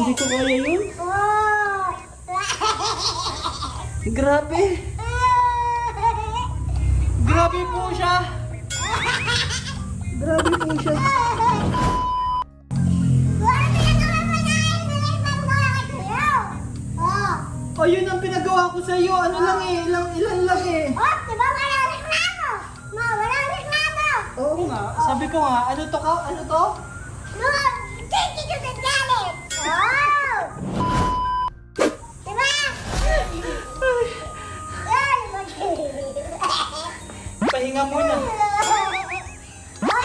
Hindi ko kaya yun. Grabe. Grabe po siya. Grabe po siya. Oh, yun ang pinagawa ko sa iyo. Ano lang eh, ilan lang eh. Oh, diba walang reklamo? Ma, walang reklamo. Oo nga. Sabi ko nga, ano to ka? Ano to? No, thank you to the challenge. Oh! Diba? Pahinga muna.